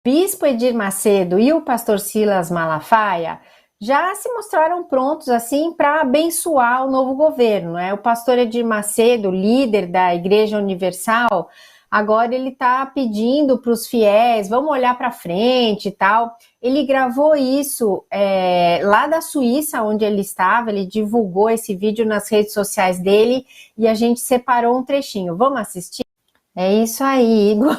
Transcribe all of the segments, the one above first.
Bispo Edir Macedo e o pastor Silas Malafaia já se mostraram prontos assim para abençoar o novo governo, né? O pastor Edir Macedo, líder da Igreja Universal, agora ele está pedindo para os fiéis, vamos olhar para frente e tal. Ele gravou isso lá da Suíça, onde ele estava, ele divulgou esse vídeo nas redes sociais dele e a gente separou um trechinho. Vamos assistir? É isso aí, Igor.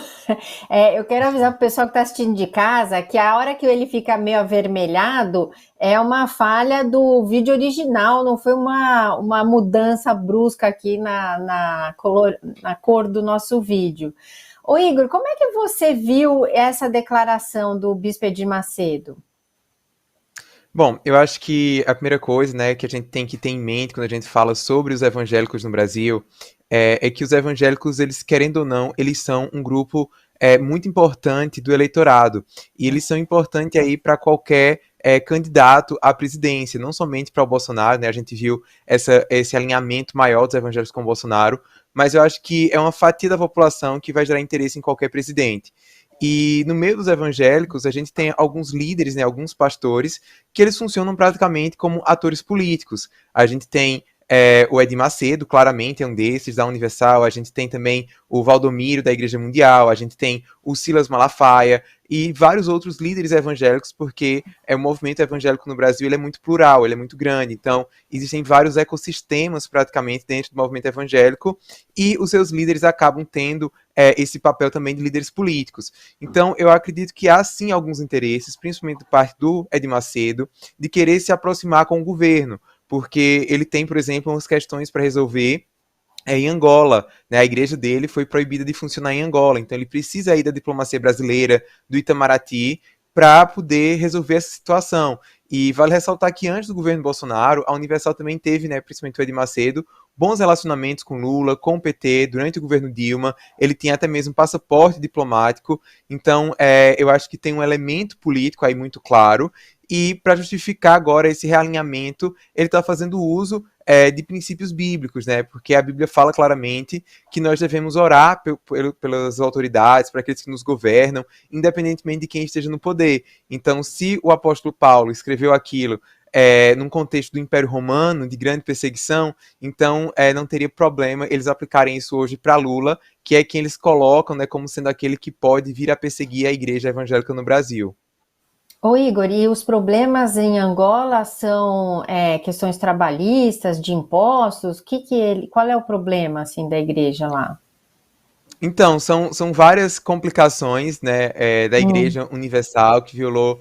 Eu quero avisar para o pessoal que está assistindo de casa que a hora que ele fica meio avermelhado é uma falha do vídeo original, não foi uma mudança brusca aqui na cor do nosso vídeo. Ô Igor, como é que você viu essa declaração do Bispo Edir Macedo? Bom, eu acho que a primeira coisa, né, que a gente tem que ter em mente quando a gente fala sobre os evangélicos no Brasil é que os evangélicos, eles querendo ou não, eles são um grupo muito importante do eleitorado e eles são importantes aí para qualquer candidato à presidência, não somente para o Bolsonaro, né? A gente viu esse alinhamento maior dos evangélicos com o Bolsonaro, mas eu acho que é uma fatia da população que vai gerar interesse em qualquer presidente. E no meio dos evangélicos, a gente tem alguns líderes, né, alguns pastores, que eles funcionam praticamente como atores políticos. A gente tem o Edir Macedo, claramente é um desses, da Universal. A gente tem também o Valdomiro, da Igreja Mundial. A gente tem o Silas Malafaia e vários outros líderes evangélicos, porque o movimento evangélico no Brasil ele é muito plural, ele é muito grande. Então, existem vários ecossistemas praticamente dentro do movimento evangélico e os seus líderes acabam tendo esse papel também de líderes políticos. Então, eu acredito que há sim alguns interesses, principalmente da parte do Edir Macedo, de querer se aproximar com o governo, porque ele tem, por exemplo, umas questões para resolver em Angola, né? A igreja dele foi proibida de funcionar em Angola, então ele precisa aí da diplomacia brasileira, do Itamaraty, para poder resolver essa situação. E vale ressaltar que antes do governo Bolsonaro, a Universal também teve, né, principalmente o Edir Macedo, bons relacionamentos com Lula, com o PT, durante o governo Dilma. Ele tinha até mesmo passaporte diplomático. Então, eu acho que tem um elemento político aí muito claro. E para justificar agora esse realinhamento, ele está fazendo uso de princípios bíblicos, né? Porque a Bíblia fala claramente que nós devemos orar pelas autoridades, para aqueles que nos governam, independentemente de quem esteja no poder. Então, se o apóstolo Paulo escreveu aquilo num contexto do Império Romano, de grande perseguição, então não teria problema eles aplicarem isso hoje para Lula, que é quem eles colocam, né, como sendo aquele que pode vir a perseguir a igreja evangélica no Brasil. Ô Igor, e os problemas em Angola são questões trabalhistas, de impostos? Qual é o problema assim da igreja lá? Então, são várias complicações, né, da Igreja Universal que violou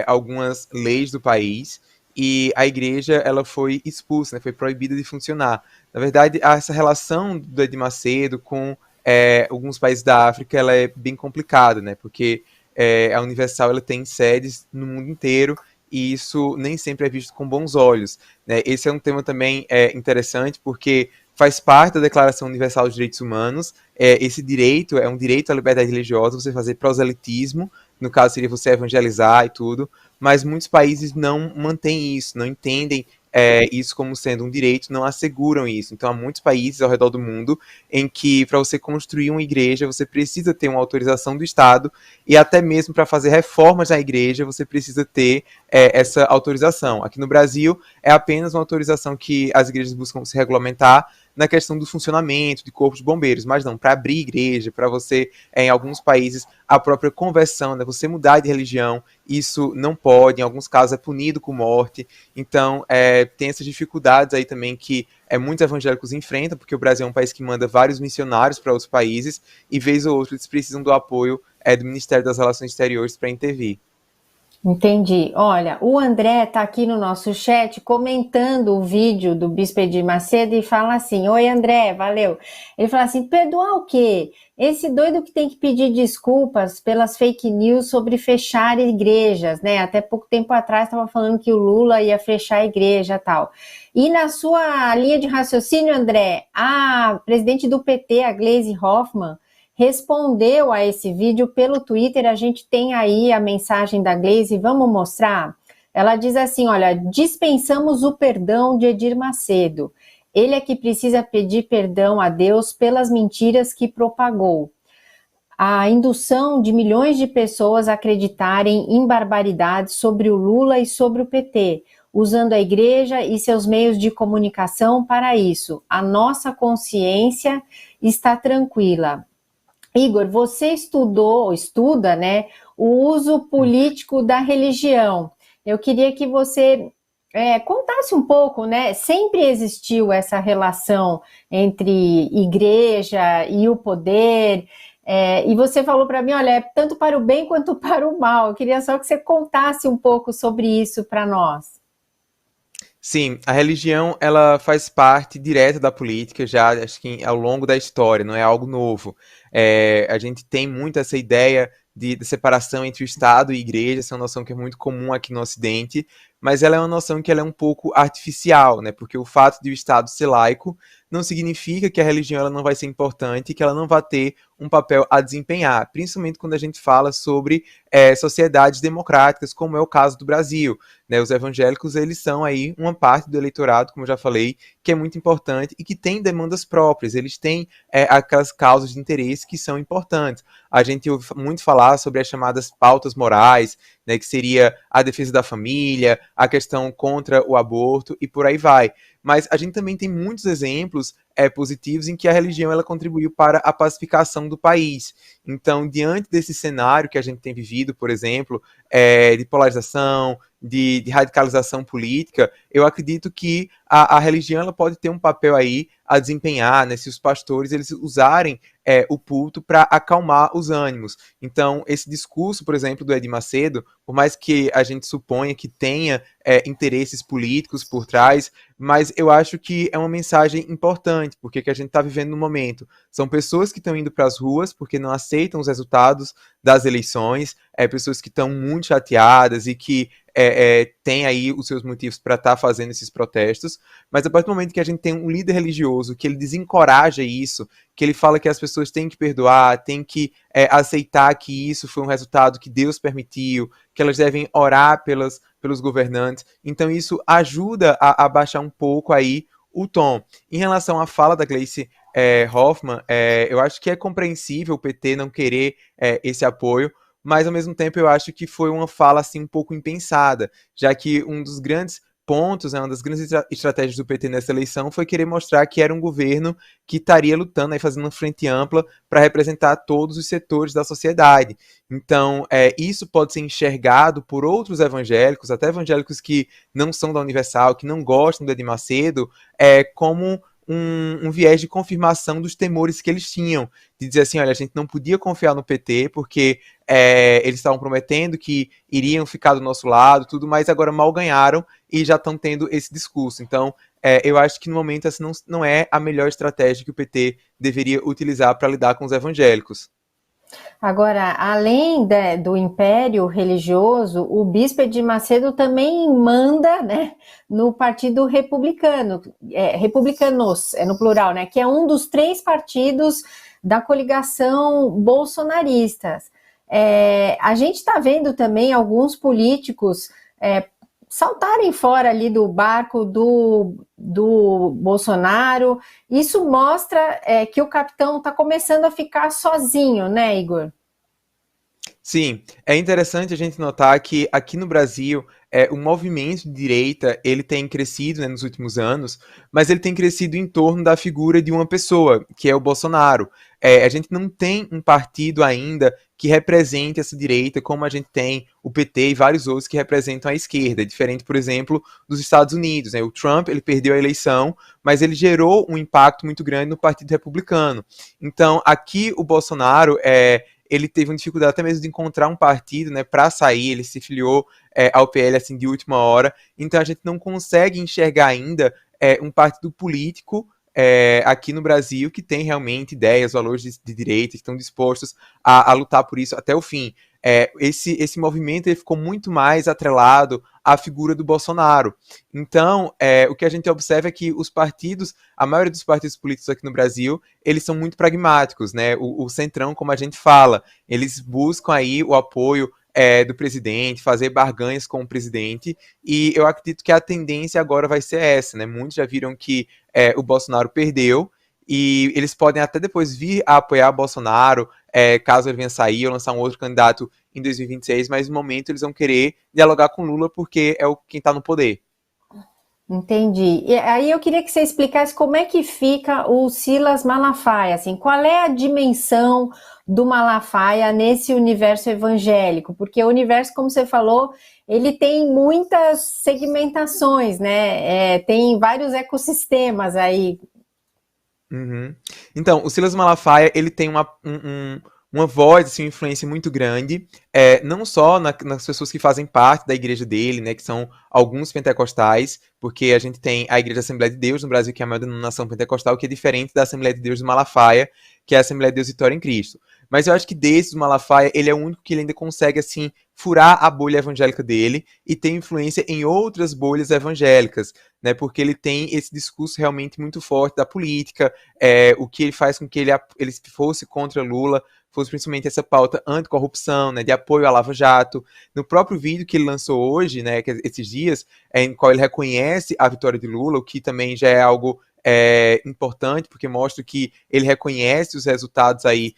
algumas leis do país e a igreja ela foi expulsa, né, foi proibida de funcionar. Na verdade, essa relação do Edir Macedo com alguns países da África ela é bem complicada, né, porque a Universal ela tem sedes no mundo inteiro e isso nem sempre é visto com bons olhos, né. Esse é um tema também interessante porque faz parte da Declaração Universal dos Direitos Humanos. Esse direito é um direito à liberdade religiosa, você fazer proselitismo, no caso seria você evangelizar e tudo, mas muitos países não mantêm isso, não entendem isso como sendo um direito, não asseguram isso. Então há muitos países ao redor do mundo em que para você construir uma igreja você precisa ter uma autorização do Estado e até mesmo para fazer reformas na igreja você precisa ter essa autorização. Aqui no Brasil é apenas uma autorização que as igrejas buscam se regulamentar na questão do funcionamento de corpos de bombeiros, mas não, para abrir igreja, para você, em alguns países, a própria conversão, né, você mudar de religião, isso não pode, em alguns casos é punido com morte, então tem essas dificuldades aí também que muitos evangélicos enfrentam, porque o Brasil é um país que manda vários missionários para outros países, e vez ou outra eles precisam do apoio do Ministério das Relações Exteriores para intervir. Entendi. Olha, o André está aqui no nosso chat comentando o vídeo do Bispo Edir Macedo e fala assim: Oi, André, valeu. Ele fala assim: perdoar o quê? Esse doido que tem que pedir desculpas pelas fake news sobre fechar igrejas, né? Até pouco tempo atrás estava falando que o Lula ia fechar a igreja e tal. E na sua linha de raciocínio, André, a presidente do PT, a Gleisi Hoffmann, respondeu a esse vídeo pelo Twitter. A gente tem aí a mensagem da Gleisi, vamos mostrar? Ela diz assim: olha, dispensamos o perdão de Edir Macedo. Ele é que precisa pedir perdão a Deus pelas mentiras que propagou. a indução de milhões de pessoas a acreditarem em barbaridades sobre o Lula e sobre o PT, usando a igreja e seus meios de comunicação para isso. A nossa consciência está tranquila. Igor, você estuda, né, o uso político da religião. Eu queria que você contasse um pouco, né? Sempre existiu essa relação entre igreja e o poder. E você falou para mim, olha, é tanto para o bem quanto para o mal. Eu queria só que você contasse um pouco sobre isso para nós. Sim, a religião ela faz parte direta da política já, acho que ao longo da história, não é algo novo. A gente tem muito essa ideia de separação entre o Estado e a Igreja, essa é uma noção que é muito comum aqui no Ocidente, mas ela é uma noção que ela é um pouco artificial, né? Porque o fato de o Estado ser laico não significa que a religião ela não vai ser importante e que ela não vai ter um papel a desempenhar, principalmente quando a gente fala sobre sociedades democráticas, como é o caso do Brasil, né? Os evangélicos, eles são aí uma parte do eleitorado, como eu já falei, que é muito importante e que tem demandas próprias, eles têm aquelas causas de interesse que são importantes. A gente ouve muito falar sobre as chamadas pautas morais, né, que seria a defesa da família, a questão contra o aborto e por aí vai. Mas a gente também tem muitos exemplos positivos em que a religião ela contribuiu para a pacificação do país. Então, diante desse cenário que a gente tem vivido, por exemplo, de polarização, de radicalização política, eu acredito que a religião ela pode ter um papel aí a desempenhar, né, se os pastores eles usarem o culto para acalmar os ânimos. Então, esse discurso, por exemplo, do Edir Macedo, por mais que a gente suponha que tenha interesses políticos por trás, mas eu acho que é uma mensagem importante, porque que a gente está vivendo no momento. São pessoas que estão indo para as ruas porque não aceitam os resultados das eleições, pessoas que estão muito chateadas e que têm aí os seus motivos para estar fazendo esses protestos, mas a partir do momento que a gente tem um líder religioso, que ele desencoraja isso, que ele fala que as pessoas têm que perdoar, têm que aceitar que isso foi um resultado que Deus permitiu, que elas devem orar pelos governantes, então isso ajuda a baixar um pouco aí o tom. Em relação à fala da Gleice Hoffmann, eu acho que é compreensível o PT não querer esse apoio, mas ao mesmo tempo eu acho que foi uma fala assim um pouco impensada, já que um dos grandes pontos, né, uma das grandes estratégias do PT nessa eleição foi querer mostrar que era um governo que estaria lutando, aí, fazendo uma frente ampla para representar todos os setores da sociedade. Então, isso pode ser enxergado por outros evangélicos, até evangélicos que não são da Universal, que não gostam do Edir Macedo, como um viés de confirmação dos temores que eles tinham, de dizer assim, olha, a gente não podia confiar no PT porque eles estavam prometendo que iriam ficar do nosso lado, tudo, mas agora mal ganharam e já estão tendo esse discurso. Então, eu acho que no momento essa não é a melhor estratégia que o PT deveria utilizar para lidar com os evangélicos. Agora, além do império religioso, o bispo Edir Macedo também manda, né, no Partido Republicano, republicanos, no plural, né, que é um dos 3 partidos da coligação bolsonaristas. A gente está vendo também alguns políticos saltarem fora ali do barco do Bolsonaro. Isso mostra que o capitão está começando a ficar sozinho, né, Igor? Sim, é interessante a gente notar que aqui no Brasil o movimento de direita ele tem crescido, né, nos últimos anos, mas ele tem crescido em torno da figura de uma pessoa, que é o Bolsonaro. A gente não tem um partido ainda que represente essa direita, como a gente tem o PT e vários outros que representam a esquerda, diferente, por exemplo, dos Estados Unidos, né? O Trump ele perdeu a eleição, mas ele gerou um impacto muito grande no Partido Republicano. Então, aqui o Bolsonaro ele teve uma dificuldade até mesmo de encontrar um partido, né, para sair, ele se filiou ao PL assim de última hora, então a gente não consegue enxergar ainda um partido político aqui no Brasil que tem realmente ideias, valores de direita, que estão dispostos a lutar por isso até o fim. Esse movimento ele ficou muito mais atrelado à figura do Bolsonaro. Então, o que a gente observa é que os partidos, a maioria dos partidos políticos aqui no Brasil, eles são muito pragmáticos, né? O centrão, como a gente fala, eles buscam aí o apoio do presidente, fazer barganhas com o presidente, e eu acredito que a tendência agora vai ser essa, né? Muitos já viram que o Bolsonaro perdeu, e eles podem até depois vir a apoiar Bolsonaro, caso ele venha sair ou lançar um outro candidato em 2026, mas no momento eles vão querer dialogar com Lula porque é quem está no poder. Entendi. E aí eu queria que você explicasse como é que fica o Silas Malafaia, assim, qual é a dimensão do Malafaia nesse universo evangélico? Porque o universo, como você falou, ele tem muitas segmentações, né? Tem vários ecossistemas aí. Uhum. Então, o Silas Malafaia, ele tem uma voz, assim, uma influência muito grande, não só nas pessoas que fazem parte da igreja dele, né, que são alguns pentecostais, porque a gente tem a Igreja Assembleia de Deus no Brasil, que é a maior denominação pentecostal, que é diferente da Assembleia de Deus do Malafaia, que é a Assembleia de Deus Vitória em Cristo. Mas eu acho que desses, o Malafaia, ele é o único que ele ainda consegue, assim, furar a bolha evangélica dele e ter influência em outras bolhas evangélicas, né, porque ele tem esse discurso realmente muito forte da política, o que ele faz com que ele fosse contra Lula, fosse principalmente essa pauta anticorrupção, né, de apoio à Lava Jato. No próprio vídeo que ele lançou hoje, né, esses dias, em qual ele reconhece a vitória de Lula, o que também já é algo importante, porque mostra que ele reconhece os resultados aí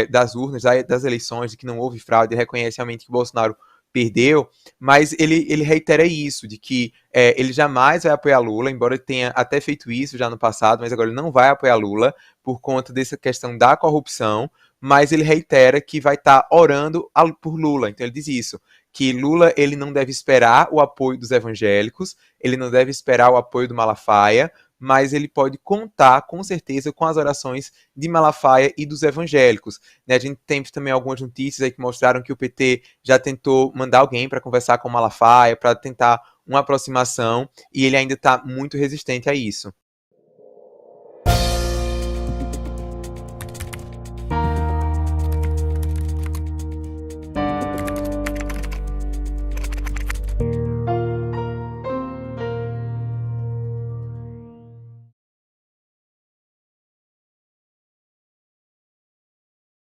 das urnas, das eleições, de que não houve fraude, ele reconhece realmente que o Bolsonaro perdeu, mas ele reitera isso, de que ele jamais vai apoiar Lula, embora ele tenha até feito isso já no passado, mas agora ele não vai apoiar Lula por conta dessa questão da corrupção, mas ele reitera que vai estar orando por Lula. Então ele diz isso, que Lula ele não deve esperar o apoio dos evangélicos, ele não deve esperar o apoio do Malafaia, mas ele pode contar, com certeza, com as orações de Malafaia e dos evangélicos. Né, a gente tem também algumas notícias aí que mostraram que o PT já tentou mandar alguém para conversar com Malafaia, para tentar uma aproximação, e ele ainda está muito resistente a isso.